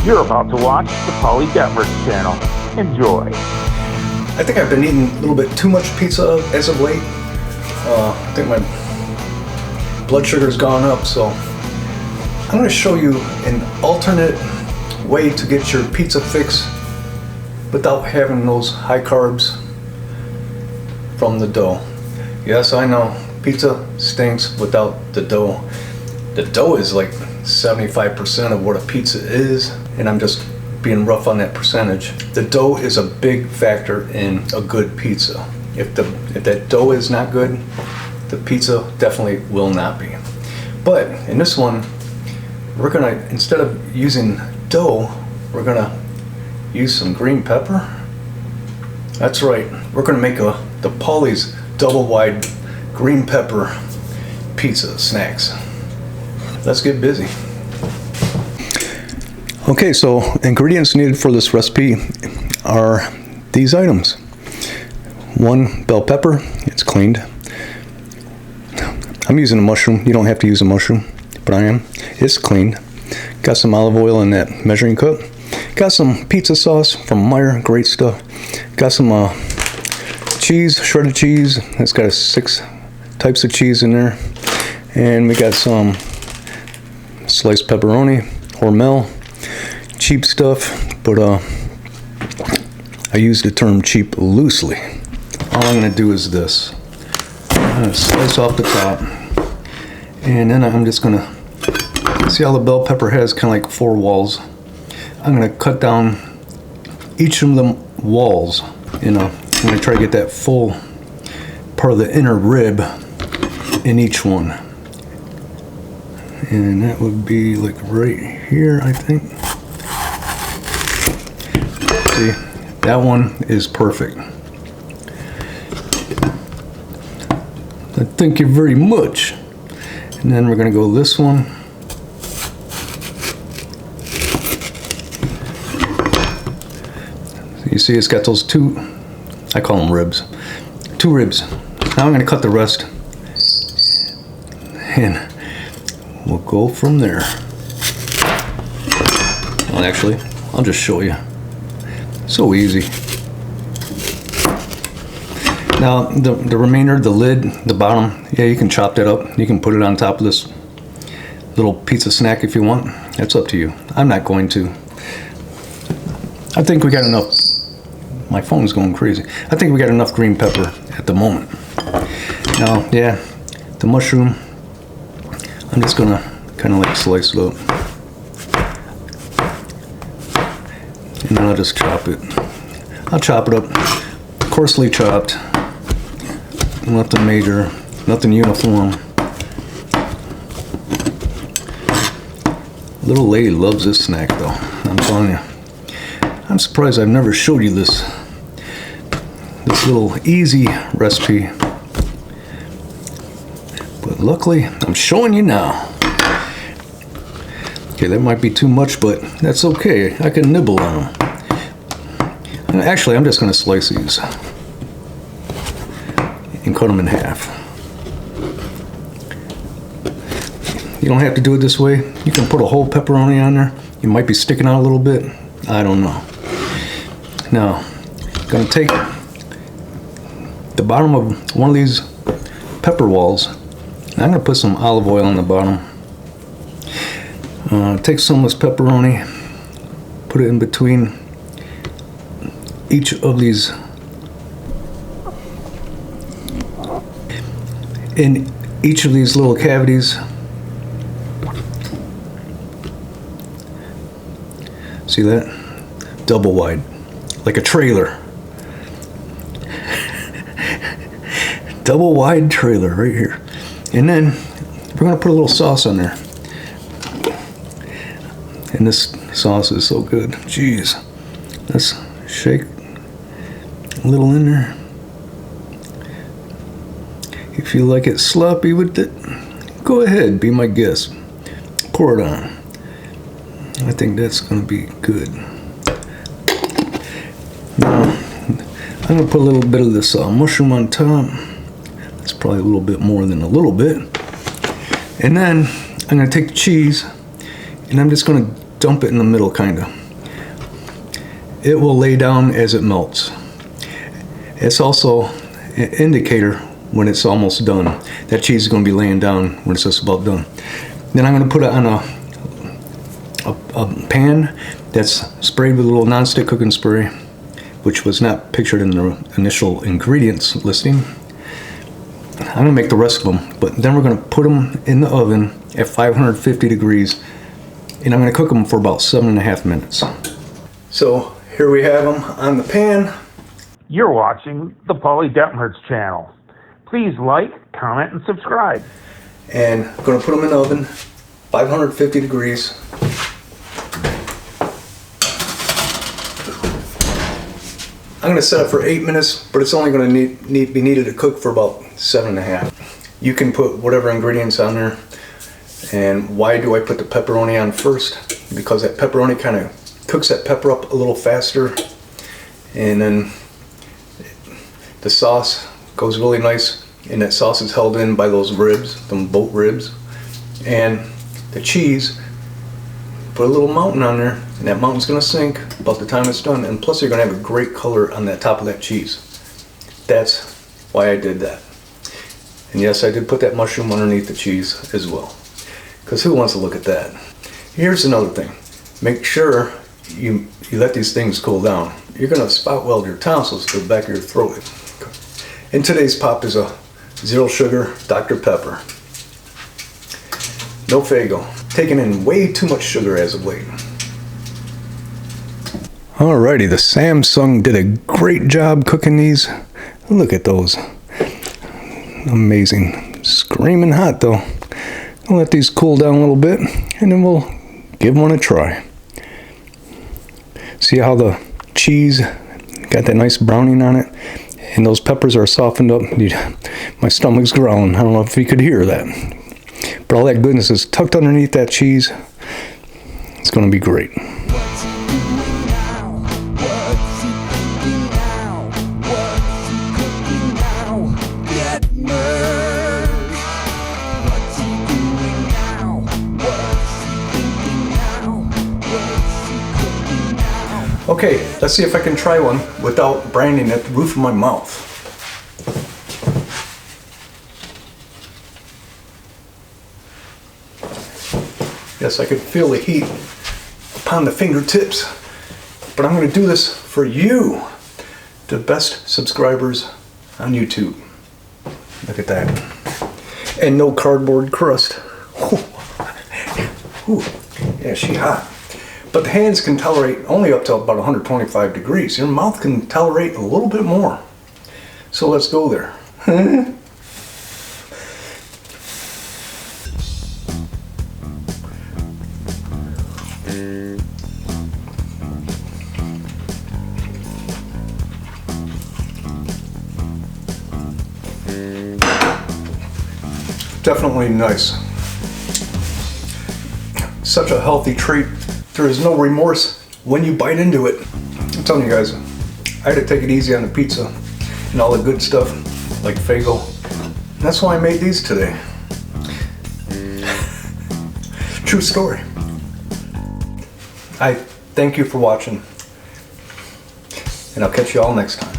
You're about to watch the Paulie channel. Enjoy. I think I've been eating a little bit too much pizza as of late. I think my blood sugar's gone up, so I'm going to show you an alternate way to get your pizza fix without having those high carbs from the dough. Yes, I know, pizza stinks without the dough. The dough is like 75% of what a pizza is, and I'm just being rough on that percentage. The dough is a big factor in a good pizza. If that dough is not good, the pizza definitely will not be. But in this one, we're gonna, instead of using dough, we're gonna use some green pepper. That's right, we're gonna make the Paulie's double wide green pepper pizza snacks. Let's get busy. Okay, so ingredients needed for this recipe are these items. 1 bell pepper, it's cleaned. I'm using a mushroom. You don't have to use a mushroom, but I am. It's cleaned. Got some olive oil in that measuring cup. Got some pizza sauce from Meyer, great stuff. Got some cheese, shredded cheese. It's got 6 types of cheese in there. And we got some sliced pepperoni, Hormel, cheap stuff, but I use the term cheap loosely. All I'm gonna do is this. I'm gonna slice off the top, and then I'm just gonna, see how the bell pepper has kind of like 4 walls. I'm gonna cut down each of the walls, you know, I'm gonna try to get that full part of the inner rib in each one. And that would be like right here, I think. See, that one is perfect. Thank you very much. And then we're gonna go this one. So you see it's got those 2, I call them ribs, 2 ribs. Now I'm gonna cut the rest, and we'll go from there. Well, actually, I'll just show you. So easy. Now, the remainder, the lid, the bottom, yeah, you can chop that up. You can put it on top of this little pizza snack if you want. That's up to you. I'm not going to. I think we got enough. My phone's going crazy. I think we got enough green pepper at the moment. Now, yeah, the mushroom, I'm just gonna kind of like slice it up. And then I'll just chop it. I'll chop it up, coarsely chopped. Nothing major, nothing uniform. Little lady loves this snack though, I'm telling you. I'm surprised I've never showed you this little easy recipe. But luckily, I'm showing you now. Okay, that might be too much, but that's okay. I can nibble on them. And actually, I'm just going to slice these and cut them in half. You don't have to do it this way. You can put a whole pepperoni on there. It might be sticking out a little bit. I don't know. Now, I'm going to take the bottom of one of these pepper walls. And I'm going to put some olive oil on the bottom. Take some of this pepperoni, put it in between each of these, in each of these little cavities. See that? Double wide, like a trailer. Double wide trailer right here. And then we're gonna put a little sauce on there. And this sauce is so good. Jeez. Let's shake a little in there. If you like it sloppy with it, go ahead, be my guest. Pour it on. I think that's gonna be good. Now, I'm gonna put a little bit of this mushroom on top. It's probably a little bit more than a little bit. And then I'm gonna take the cheese and I'm just gonna dump it in the middle, kinda. It will lay down as it melts. It's also an indicator when it's almost done. That cheese is going to be laying down when it's just about done. Then I'm going to put it on a pan that's sprayed with a little non-stick cooking spray, which was not pictured in the initial ingredients listing. I'm going to make the rest of them, but then we're going to put them in the oven at 550 degrees, and I'm going to cook them for about 7.5 minutes. So here we have them on the pan. You're watching the Paulie channel. Please like, comment, and subscribe. And I'm going to put them in the oven, 550 degrees. I'm going to set it for 8 minutes, but it's only going to be needed to cook for about 7.5. You can put whatever ingredients on there. And why do I put the pepperoni on first? Because that pepperoni kind of cooks that pepper up a little faster. And then the sauce goes really nice. And that sauce is held in by those ribs, them boat ribs. And the cheese, put a little mountain on there, and that mountain's gonna sink about the time it's done. And plus you're gonna have a great color on that top of that cheese. That's why I did that. And yes, I did put that mushroom underneath the cheese as well. Because who wants to look at that? Here's another thing. Make sure you let these things cool down. You're gonna spout weld your tonsils to the back of your throat. And today's pop is a 0 sugar Dr. Pepper. No Fago. Taking in way too much sugar as of late. Alrighty, the Samsung did a great job cooking these. Look at those. Amazing. Screaming hot though. I'll let these cool down a little bit and then we'll give one a try. See how the cheese got that nice browning on it? And those peppers are softened up. My stomach's growling. I don't know if you could hear that. But all that goodness is tucked underneath that cheese. It's going to be great. Okay, let's see if I can try one without branding at the roof of my mouth. Yes, I could feel the heat upon the fingertips, but I'm going to do this for you, the best subscribers on YouTube. Look at that. And no cardboard crust. Ooh. Yeah, she hot. But the hands can tolerate only up to about 125 degrees. Your mouth can tolerate a little bit more. So let's go there. Definitely nice. Such a healthy treat. There is no remorse when you bite into it. I'm telling you guys, I had to take it easy on the pizza and all the good stuff like Fago. That's why I made these today. True story. I thank you for watching, and I'll catch you all next time.